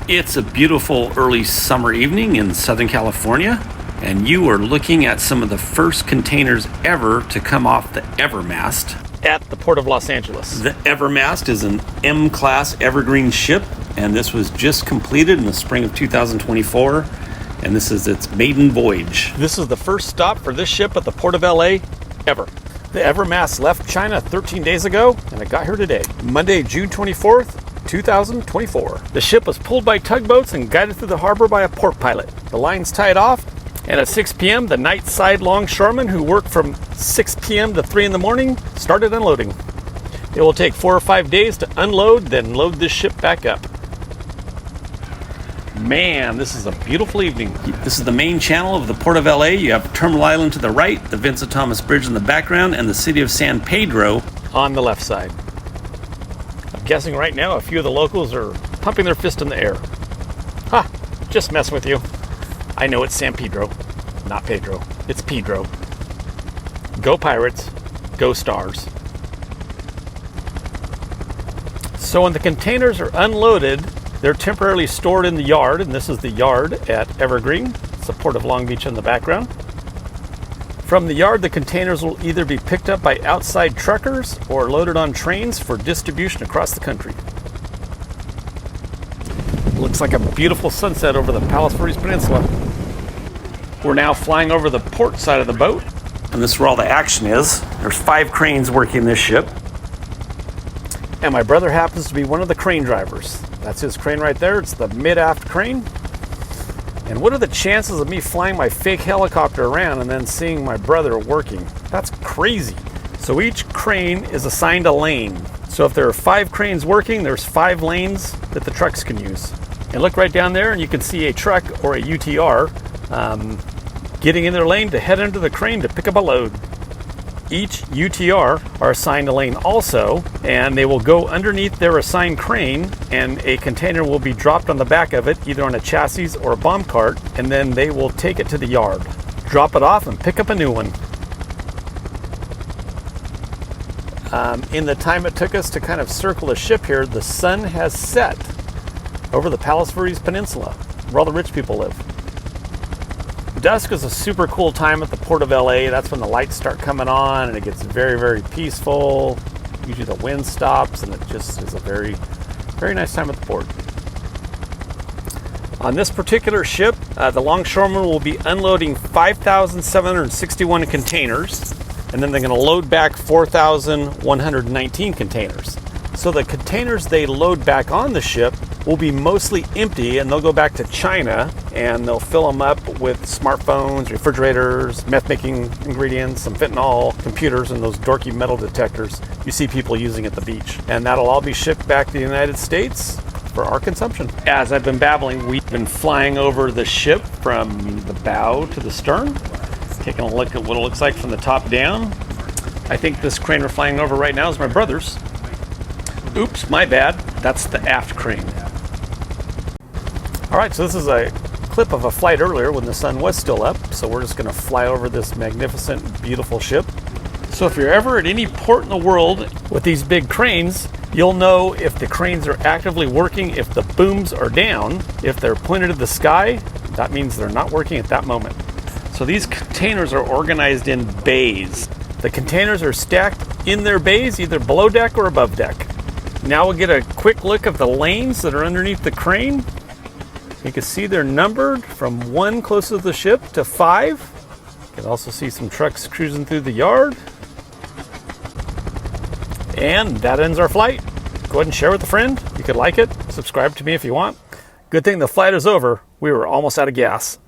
It's a beautiful early summer evening in Southern California, and you are looking at some of the first containers ever to come off the EVER MAST at the Port of Los Angeles. The EVER MAST is an M-class Evergreen ship, and this was just completed in the spring of 2024, and this is its maiden voyage. This is the first stop for this ship at the Port of LA ever. The EVER MAST left China 13 days ago, and it got here today, Monday, June 24th, 2024. The ship was pulled by tugboats and guided through the harbor by a port pilot. The lines tied off, and at 6 p.m., the night side longshoremen who worked from 6 p.m. to 3 in the morning started unloading. It will take 4 or 5 days to unload, then load this ship back up. Man, this is a beautiful evening. This is the main channel of the Port of LA. You have Terminal Island to the right, the Vincent Thomas Bridge in the background, and the city of San Pedro on the left side. I'm guessing right now a few of the locals are pumping their fist in the air. Ha! Just messing with you. I know it's San Pedro, not Pedro. It's Pedro. Go Pirates, go Stars. So when the containers are unloaded, they're temporarily stored in the yard, and this is the yard at Evergreen. It's the Port of Long Beach in the background. From the yard, the containers will either be picked up by outside truckers or loaded on trains for distribution across the country. Looks like a beautiful sunset over the Palos Verdes Peninsula. We're now flying over the port side of the boat. And this is where all the action is. There's 5 cranes working this ship. And my brother happens to be one of the crane drivers. That's his crane right there. It's the mid-aft crane. And what are the chances of me flying my fake helicopter around and then seeing my brother working? That's crazy. So each crane is assigned a lane. So if there are 5 cranes working, there's 5 lanes that the trucks can use. And look right down there and you can see a truck or a UTR getting in their lane to head into the crane to pick up a load. Each UTR are assigned a lane also, and they will go underneath their assigned crane, and a container will be dropped on the back of it, either on a chassis or a bomb cart, and then they will take it to the yard, drop it off, and pick up a new one. In the time it took us to kind of circle the ship here, the sun has set over the Palos Verdes Peninsula, where all the rich people live. Dusk is a super cool time at the Port of LA. That's when the lights start coming on and it gets very, very peaceful. Usually the wind stops and it just is a very, very nice time at the port. On this particular ship, the longshoremen will be unloading 5,761 containers, and then they're going to load back 4,119 containers. So the containers they load back on the ship will be mostly empty, and they'll go back to China and they'll fill them up with smartphones, refrigerators, meth-making ingredients, some fentanyl, computers, and those dorky metal detectors you see people using at the beach. And that'll all be shipped back to the United States for our consumption. As I've been babbling, we've been flying over the ship from the bow to the stern, taking a look at what it looks like from the top down. I think this crane we're flying over right now is my brother's. Oops, my bad. That's the aft crane. All right, so this is a clip of a flight earlier when the sun was still up. So we're just going to fly over this magnificent, beautiful ship. So if you're ever at any port in the world with these big cranes, you'll know if the cranes are actively working, if the booms are down. If they're pointed at the sky, that means they're not working at that moment. So these containers are organized in bays. The containers are stacked in their bays, either below deck or above deck. Now we'll get a quick look at the lanes that are underneath the crane. You can see they're numbered from 1 closest to the ship to 5. You can also see some trucks cruising through the yard. And that ends our flight. Go ahead and share with a friend. You could like it. Subscribe to me if you want. Good thing the flight is over. We were almost out of gas.